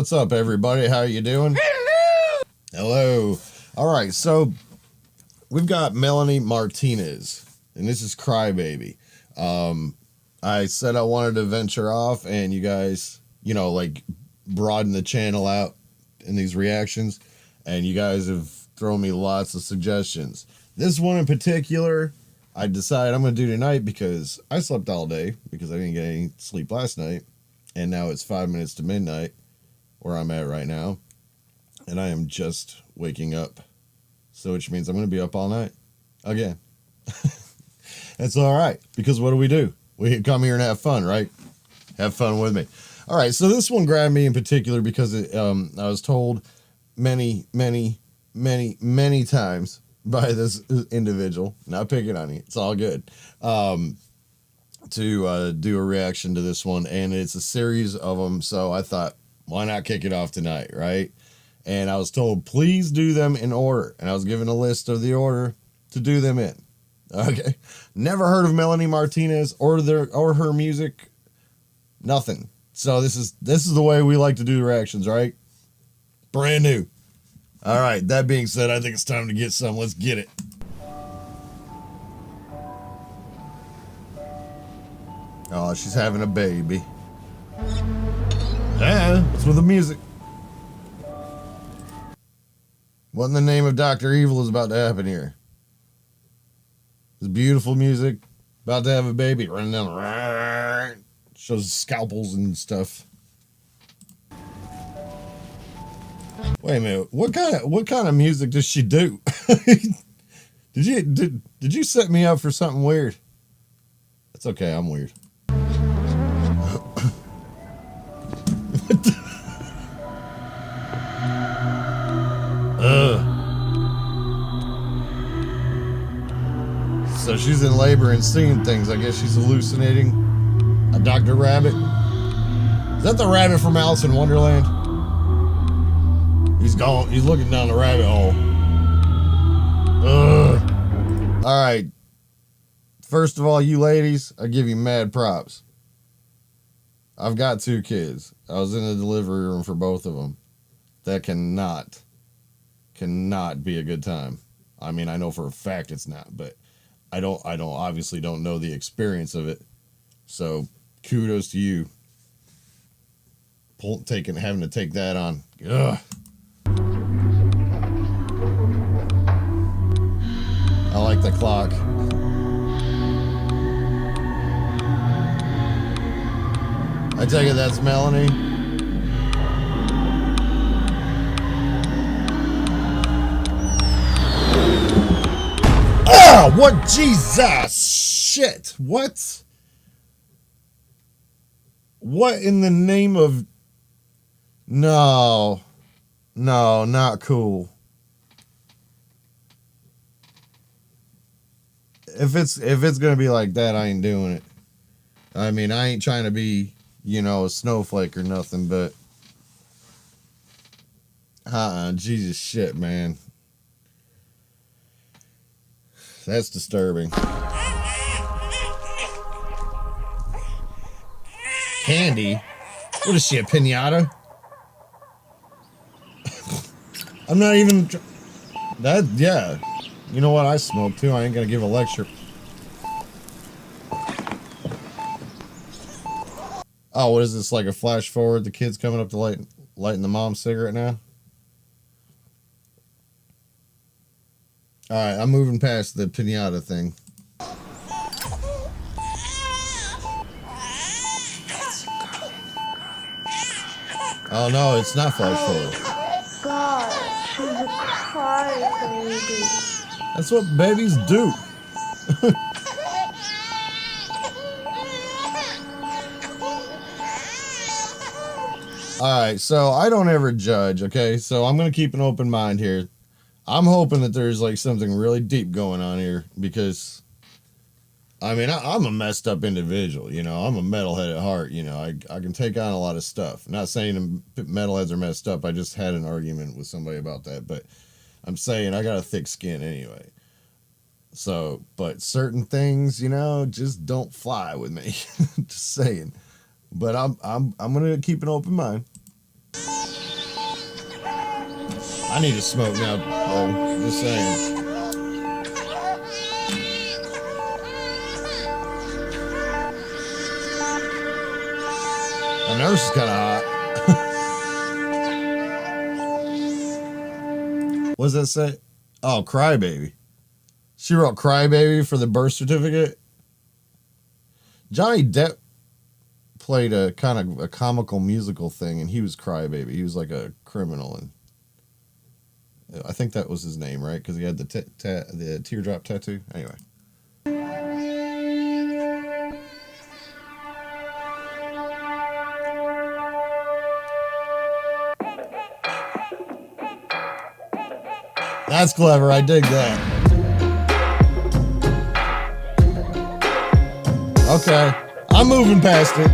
What's up, everybody? How you doing? Hello. All right, so we've got Melanie Martinez, and this is Crybaby. I said I wanted to venture off, and you guys, like, broaden the channel out in these reactions, and you guys have thrown me lots of suggestions. This one in particular, I decided I'm going to do tonight because I slept all day because I didn't get any sleep last night, and now it's 5 minutes to midnight where I'm at right now, and I am just waking up, so which means I'm going to be up all night again. That's all right, because what do? We come here and have fun, right? Have fun with me. All right, so this one grabbed me in particular because I was told many times by this individual, not picking on you, it's all good, to do a reaction to this one, and it's a series of them, so I thought, why not kick it off tonight, right? And I was told, please do them in order, and I was given a list of the order to do them in. Okay, never heard of Melanie Martinez or her music, nothing. So this is the way we like to do the reactions, right? Brand new. All right, that being said, I think it's time to get some. Let's get it. Oh, she's having a baby. Yeah, what's with the music? What in the name of Dr. Evil is about to happen here? This beautiful music, about to have a baby, running down, shows scalpels and stuff. Wait a minute, what kind of music does she do? Did you set me up for something weird? That's okay, I'm weird. What the? So she's in labor and seeing things. I guess she's hallucinating a Dr. Rabbit. Is that the rabbit from Alice in Wonderland? He's gone. He's looking down the rabbit hole. All right. First of all, you ladies, I give you mad props. I've got 2 kids. I was in the delivery room for both of them. That cannot be a good time. I mean, I know for a fact it's not, but I obviously don't know the experience of it. So kudos to you. Having to take that on. Ugh. I like the clock. I take it that's Melanie. Oh, what? Jesus shit. What? What in the name of... No, not cool. If it's gonna be like that, I ain't doing it. I mean, I ain't trying to be, a snowflake or nothing, but Jesus shit, man. That's disturbing. Candy? What is she, a pinata? I'm not even... yeah. You know what? I smoke too. I ain't gonna give a lecture. Oh, what is this, like a flash forward? The kid's coming up to lighting the mom's cigarette now? Alright, I'm moving past the pinata thing. Oh no, it's not flash forward. God, she's a crybaby. That's what babies do. Alright, so I don't ever judge, okay? So I'm going to keep an open mind here. I'm hoping that there's like something really deep going on here because, I mean, I'm a messed up individual, I'm a metalhead at heart, I can take on a lot of stuff. I'm not saying metalheads are messed up. I just had an argument with somebody about that, but I'm saying I got a thick skin anyway. So, but certain things, just don't fly with me. Just saying. But I'm gonna keep an open mind. I need to smoke now. Oh, just saying. The nurse is kind of hot. What does that say? Oh, Crybaby. She wrote Crybaby for the birth certificate. Johnny Depp played a kind of a comical musical thing, and he was Crybaby. He was like a criminal, and I think that was his name, right? Because he had the teardrop tattoo. Anyway. That's clever. I dig that. Okay. I'm moving past it.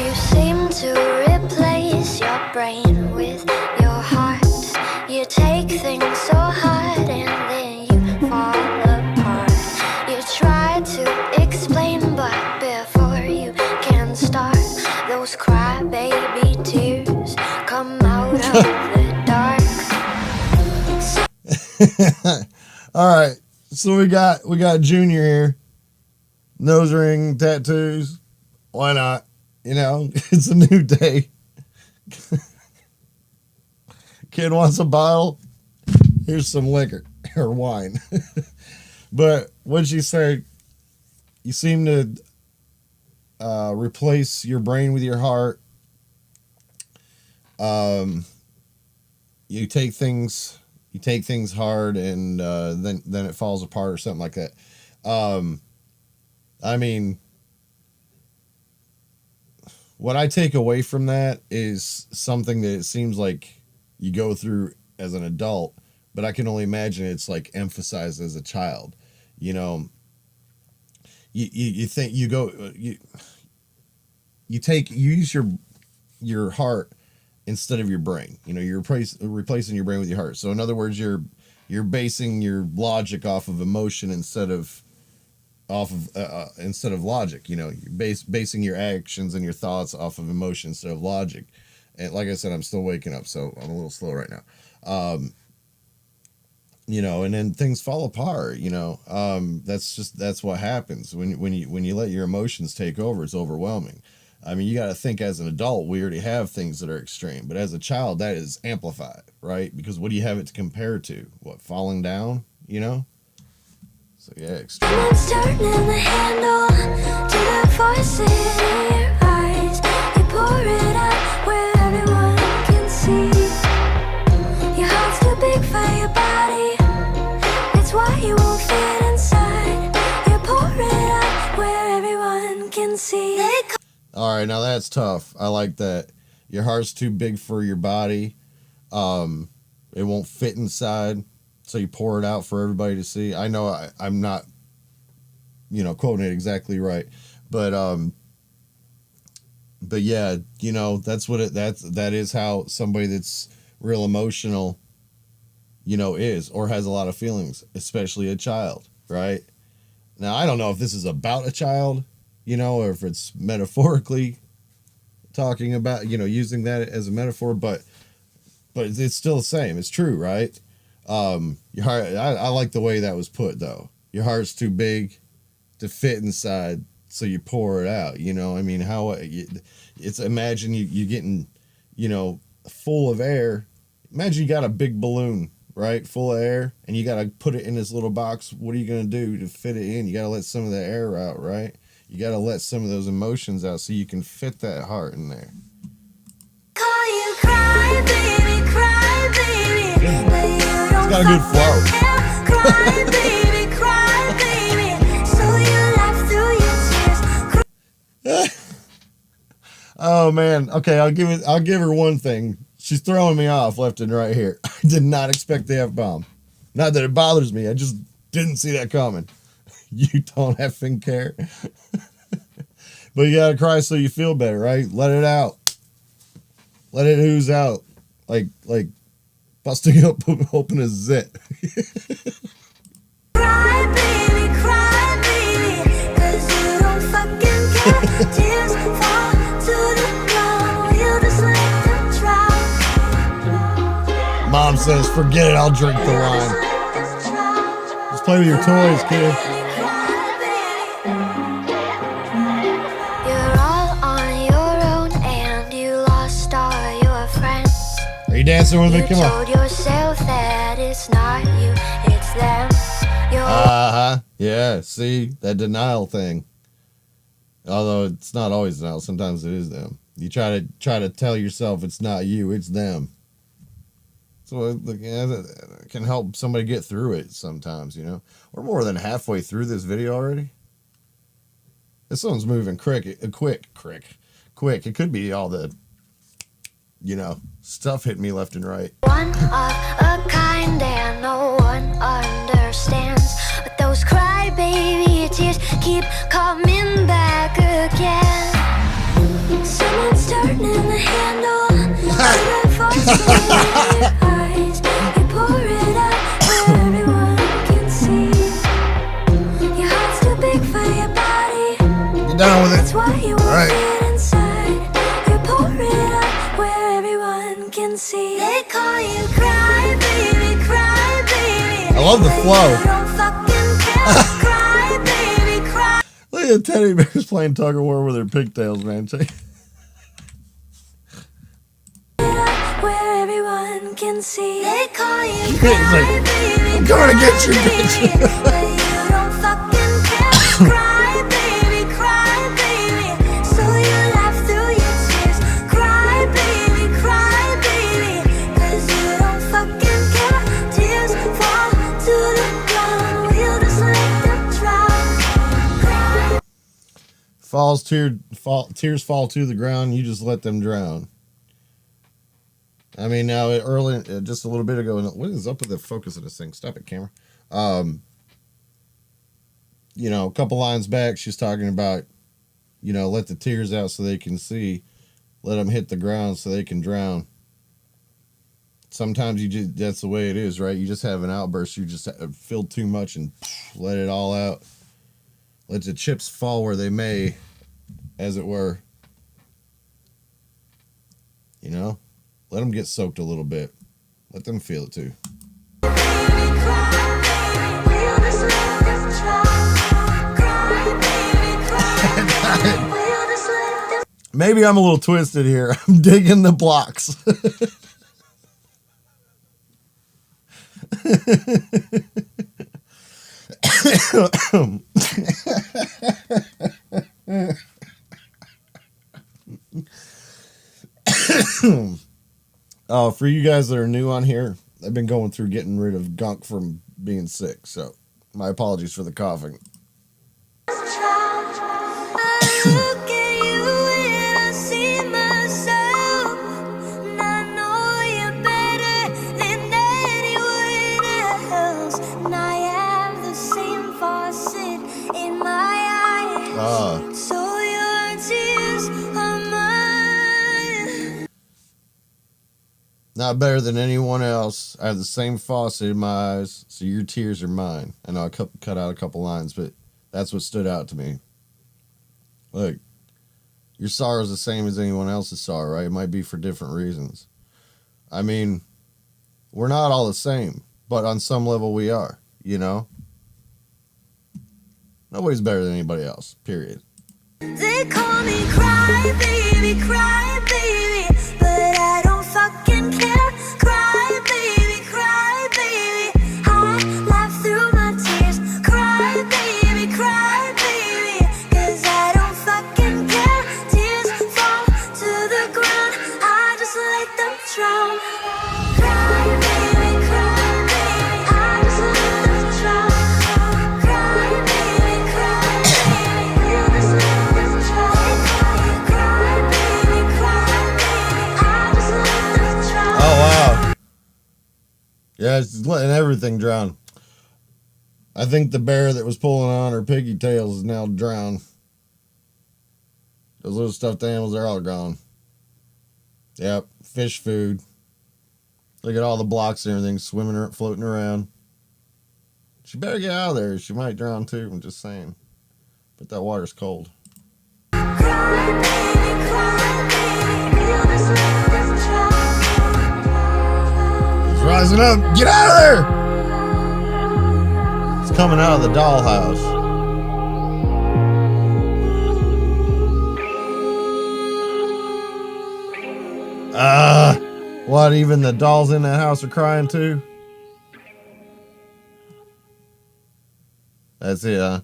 You seem to replace your brain with your heart. You take things so hard and then you fall apart. You try to explain, but before you can start, those crybaby tears come out of the dark. All right. So we got Junior here. Nose ring, tattoos. Why not? You know, it's a new day. Kid wants a bottle. Here's some liquor or wine. But what'd you say? You seem to replace your brain with your heart. You take things hard, and then it falls apart or something like that. I mean, what I take away from that is something that it seems like you go through as an adult, but I can only imagine it's like emphasized as a child. You know, you think you go you use your heart instead of your brain. You know, you're replacing your brain with your heart. So in other words, you're basing your logic off of emotion instead of logic. You know, you're basing your actions and your thoughts off of emotion instead of logic. And like I said, I'm still waking up, so I'm a little slow right now. You know, and then things fall apart. You know, that's what happens when you let your emotions take over. It's overwhelming. I mean, you got to think as an adult, we already have things that are extreme, but as a child, that is amplified, right? Because what do you have it to compare to? What, falling down? You know. So yeah, extreme. Someone's turning the handle to the voices in your eyes. You pour it out where everyone can see. Your heart's too big for your body. It's why you won't fit inside. You pour it out where everyone can see. All right, now that's tough. I like that. Your heart's too big for your body. It won't fit inside. So you pour it out for everybody to see. I know I'm not, you know, quoting it exactly right, but yeah, you know, that is how somebody that's real emotional, you know, is, or has a lot of feelings, especially a child, right? Now, I don't know if this is about a child, you know, or if it's metaphorically talking about, you know, using that as a metaphor, but it's still the same. It's true, right? Your heart, I like the way that was put, though. Your heart's too big to fit inside, so you pour it out. You know, I mean, imagine you getting, you know, full of air. Imagine you got a big balloon, right, full of air, and you got to put it in this little box. What are you going to do to fit it in? You got to let some of the air out, right? You got to let some of those emotions out so you can fit that heart in there. Call you cry, baby, cry, baby. It's got a good flow. Cry, baby, cry, baby. So you laugh through your tears. Oh man. Okay, I'll give her one thing. She's throwing me off left and right here. I did not expect the F-bomb. Not that it bothers me. I just didn't see that coming. You don't effing care. But you gotta cry so you feel better, right? Let it out. Let it ooze out. Like busting open a zit. Cry, baby, 'cause you don't fucking care. Tears fall to the ground. You just let them dry. mom says, forget it, I'll drink the wine. Just play with your toys, kid. You're all on your own and you lost all your friends. Are you dancing with me? Come You on. told yourself that it's not you, it's them. You're Yeah, see, that denial thing. Although it's not always denial, sometimes it is them. You try to tell yourself it's not you, it's them. So it can help somebody get through it sometimes, you know. We're more than halfway through this video already. This one's moving quick. It could be all the, you know, stuff hitting me left and right. one of a kind and no one understands. But those crybaby tears keep coming back again. Someone's turning the handle on the voice in your eyes. You pour it out where everyone can see. Your heart's too big for your body. Get down with it. That's why you want Right. it inside. You pour it out where everyone can see. They call you cry baby, cry baby. I love the flow. You don't fucking care. Cry baby, cry. Look at the teddy bears playing tug of war with their pigtails, man. Where everyone can see. They call you It's cry like, baby. I'm coming to get you, bitch. But you don't fucking care. Cry baby, cry baby. So you laugh through your tears. Cry baby, 'cause you don't fucking care. Tears fall to the ground. We'll just let them drown. Cry. Tears fall to the ground. You just let them drown. I mean, now just a little bit ago, what is up with the focus of this thing? Stop it, camera. You know, a couple lines back, she's talking about, you know, let the tears out so they can see, let them hit the ground so they can drown. Sometimes that's the way it is, right? You just have an outburst, you just feel too much and let it all out. Let the chips fall where they may, as it were. You know? Let them get soaked a little bit. Let them feel it too. Maybe I'm a little twisted here. I'm digging the blocks. Oh, for you guys that are new on here, I've been going through getting rid of gunk from being sick, so my apologies for the coughing. Not better than anyone else. I have the same faucet in my eyes, so your tears are mine. I know I cut out a couple lines, but that's what stood out to me. Look, your sorrow is the same as anyone else's sorrow, right? It might be for different reasons. I mean, we're not all the same, but on some level we are, you know? Nobody's better than anybody else, period. They call me cry baby, but I don't fucking care. Cry baby, I laugh through my tears. Cry baby, 'cause I don't fucking care. Tears fall to the ground, I just let them drown. Cry baby, I just let them drown. Cry baby, we'll just let them drown. Cry baby, I just let them drown. Oh, wow. Yeah, it's letting everything drown. I think the bear that was pulling on her piggy tails is now drowned. Those little stuffed animals, they're all gone. Yep, fish food. Look at all the blocks and everything swimming, floating around. She better get out of there. She might drown too, I'm just saying. But that water's cold. Cry baby, we'll just let them drown. That's right. rising up. Get out of there! It's coming out of the dollhouse. What, even the dolls in that house are crying too? That's it, huh?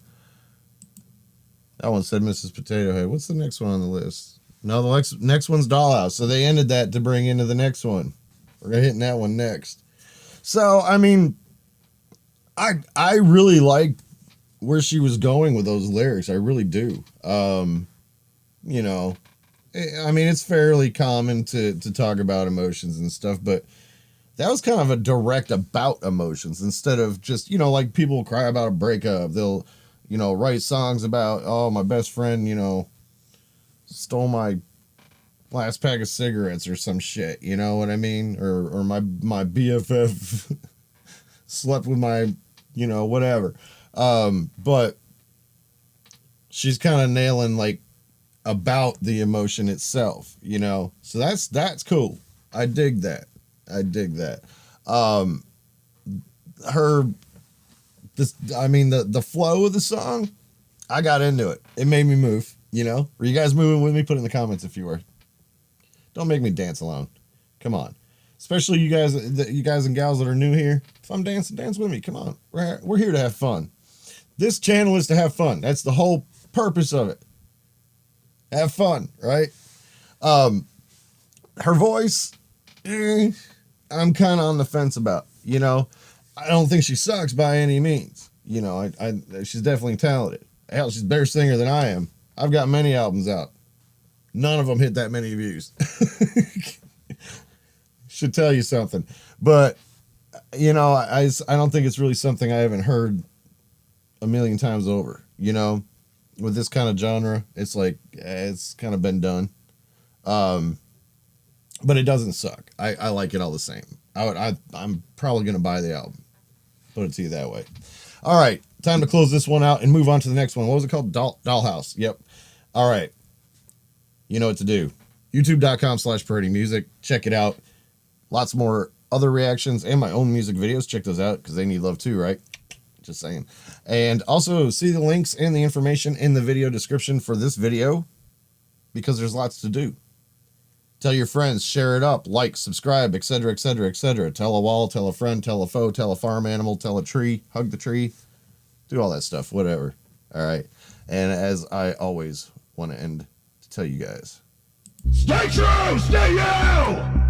That one said Mrs. Potato Head. What's the next one on the list? No, the next one's Dollhouse. So they ended that to bring into the next one. We're gonna hit that one next. So, I mean, I really like where she was going with those lyrics. I really do. You know, I mean, it's fairly common to talk about emotions and stuff, but that was kind of a direct about emotions instead of just, you know, like people cry about a breakup. They'll, you know, write songs about, oh, my best friend, you know, stole my last pack of cigarettes or some shit. You know what I mean? Or my BFF slept with my, you know, whatever. But she's kind of nailing like about the emotion itself, you know? So that's cool. I dig that. The flow of the song, I got into it. It made me move, you know? Were you guys moving with me? Put it in the comments if you were. Don't make me dance alone. Come on. Especially you guys and gals that are new here. If I'm dancing, dance with me. Come on. We're here to have fun. This channel is to have fun. That's the whole purpose of it. Have fun, right? Her voice, I'm kind of on the fence about, you know. I don't think she sucks by any means. You know, she's definitely talented. Hell, she's a better singer than I am. I've got many albums out. None of them hit that many views. Should tell you something. But, you know, I don't think it's really something I haven't heard a million times over, you know. With this kind of genre, it's like, it's kind of been done. But it doesn't suck. I like it all the same. I'm probably going to buy the album. Put it to you that way. All right. Time to close this one out and move on to the next one. What was it called? Dollhouse. Yep. All right. You know what to do. YouTube.com/Peredy Music. Check it out. Lots more other reactions and my own music videos. Check those out because they need love too, right? Just saying. And also see the links and the information in the video description for this video because there's lots to do. Tell your friends, share it up, like, subscribe, etc., etc., etc. Tell a wall, tell a friend, tell a foe, tell a farm animal, tell a tree, hug the tree, do all that stuff, whatever. All right. And as I always want to end to tell you guys, stay true, stay you!